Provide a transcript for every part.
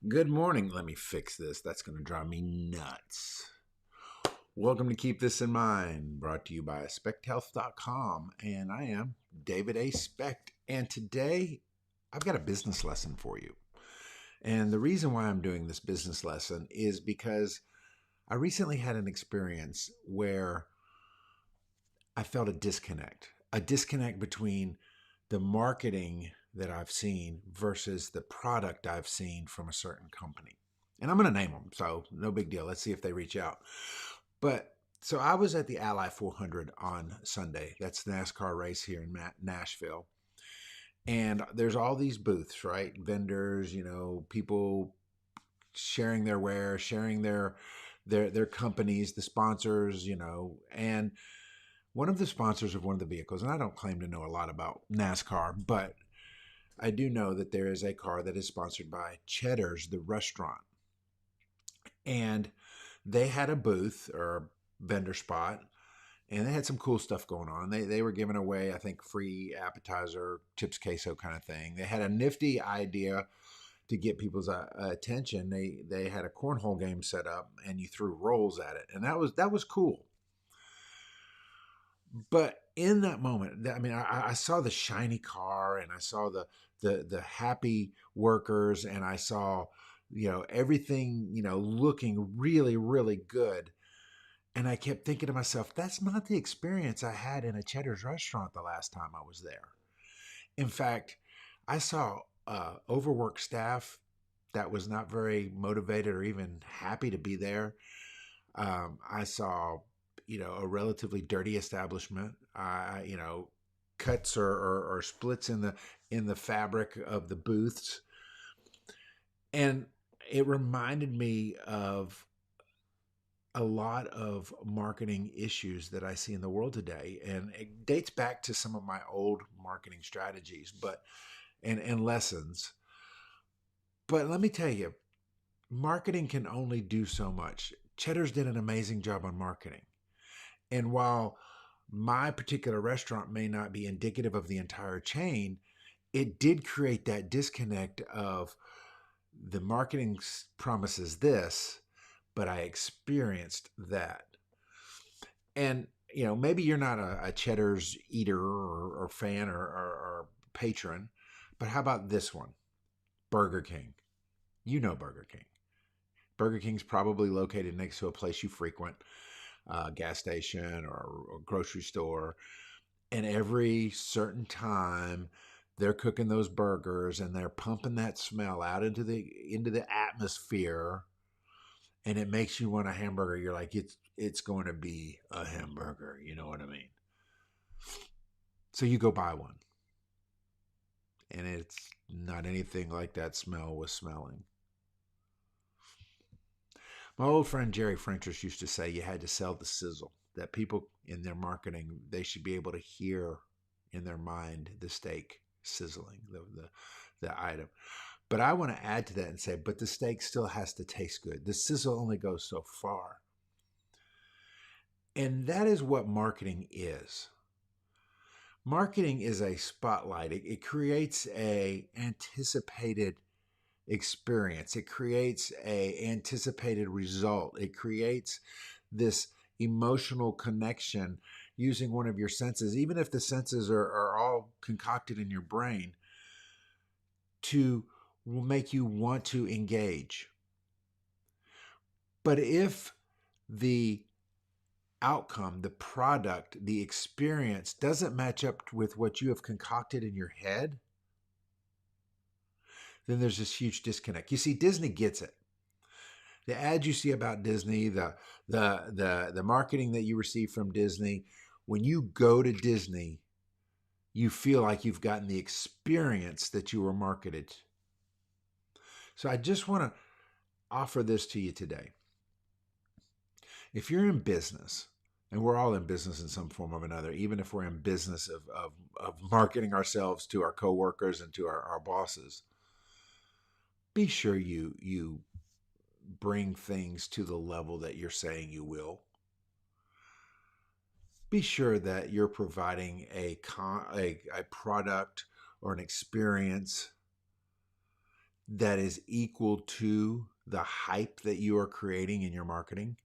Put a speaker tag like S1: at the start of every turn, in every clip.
S1: Good morning. Let me fix this. That's going to drive me nuts. Welcome to Keep This in Mind, brought to you by SpectHealth.com. And I am David A. Specht. And today I've got a business lesson for you. And the reason why I'm doing this business lesson is because I recently had an experience where I felt a disconnect between the marketing that I've seen versus the product I've seen from a certain company. And I'm going to name them, so no big deal. Let's see if they reach out. But so I was at the Ally 400 on Sunday. That's the NASCAR race here in Nashville. And there's all these booths, right? Vendors, people sharing their wares, sharing their companies, the sponsors, and one of the sponsors of one of the vehicles, and I don't claim to know a lot about NASCAR, but I do know that there is a car that is sponsored by Cheddar's, the restaurant. And they had a booth or vendor spot, and they had some cool stuff going on. They were giving away, I think, free appetizer, chips queso kind of thing. They had a nifty idea to get people's attention. They had a cornhole game set up, and you threw rolls at it, and that was cool. But in that moment, I mean, I saw the shiny car, and I saw the happy workers, and I saw, everything, looking really, really good. And I kept thinking to myself, that's not the experience I had in a Cheddar's restaurant the last time I was there. In fact, I saw overworked staff that was not very motivated or even happy to be there. I saw, a relatively dirty establishment. Cuts or splits in the fabric of the booths, and it reminded me of a lot of marketing issues that I see in the world today, and it dates back to some of my old marketing strategies, and lessons. But let me tell you, marketing can only do so much. Cheddar's did an amazing job on marketing, and while my particular restaurant may not be indicative of the entire chain, it did create that disconnect of the marketing promises this, but I experienced that. And, maybe you're not a Cheddar's eater or fan or patron, but how about this one? Burger King. Burger King. Burger King's probably located next to a place you frequent. Gas station or grocery store, and every certain time they're cooking those burgers and they're pumping that smell out into the atmosphere, and it makes you want a hamburger. You're like, it's going to be a hamburger, you know what I mean? So you go buy one, and it's not anything like that smell was smelling. My old friend Jerry Frentress used to say you had to sell the sizzle, that people in their marketing, they should be able to hear in their mind the steak sizzling, the item. But I want to add to that and say, but the steak still has to taste good. The sizzle only goes so far. And that is what marketing is. Marketing is a spotlight. It creates a anticipated experience. It creates a anticipated result. It creates this emotional connection using one of your senses, even if the senses are all concocted in your brain, to make you want to engage. But if the outcome, the product, the experience doesn't match up with what you have concocted in your head, then there's this huge disconnect. You see, Disney gets it. The ads you see about Disney, the marketing that you receive from Disney, when you go to Disney, you feel like you've gotten the experience that you were marketed. So I just want to offer this to you today. If you're in business, and we're all in business in some form or another, even if we're in business of marketing ourselves to our coworkers and to our bosses, be sure you bring things to the level that you're saying you will. be sure that you're providing a product or an experience that is equal to the hype that you are creating in your marketing.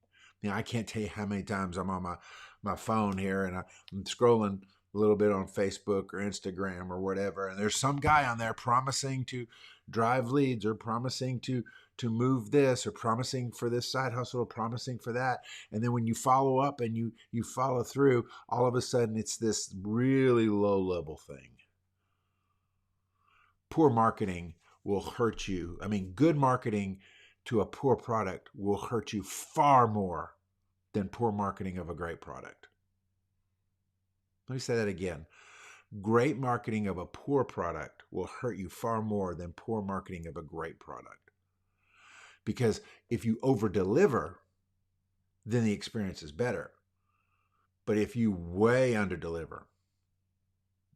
S1: I can't tell you how many times I'm on my phone here and I'm scrolling a little bit on Facebook or Instagram or whatever, and there's some guy on there promising to drive leads or promising to move this or promising for this side hustle or promising for that. And then when you follow up and you follow through, all of a sudden it's this really low level thing. Poor marketing will hurt you. I mean, good marketing to a poor product will hurt you far more than poor marketing of a great product. Let me say that again. Great marketing of a poor product will hurt you far more than poor marketing of a great product. Because if you over deliver, then the experience is better. But if you way under deliver,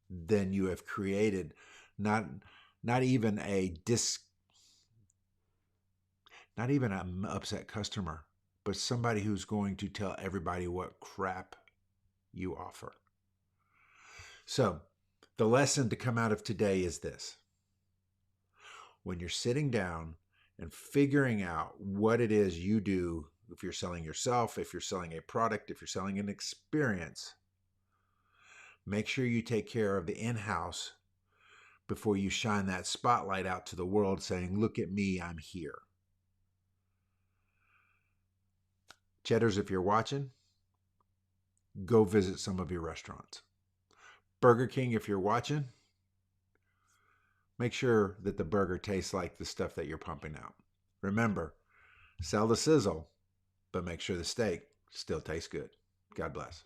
S1: then you have created not even an upset customer, but somebody who's going to tell everybody what crap you offer. So the lesson to come out of today is this. When you're sitting down and figuring out what it is you do, if you're selling yourself, if you're selling a product, if you're selling an experience, make sure you take care of the in-house before you shine that spotlight out to the world saying, look at me, I'm here. Cheddars, if you're watching, go visit some of your restaurants. Burger King, if you're watching, make sure that the burger tastes like the stuff that you're pumping out. Remember, sell the sizzle, but make sure the steak still tastes good. God bless.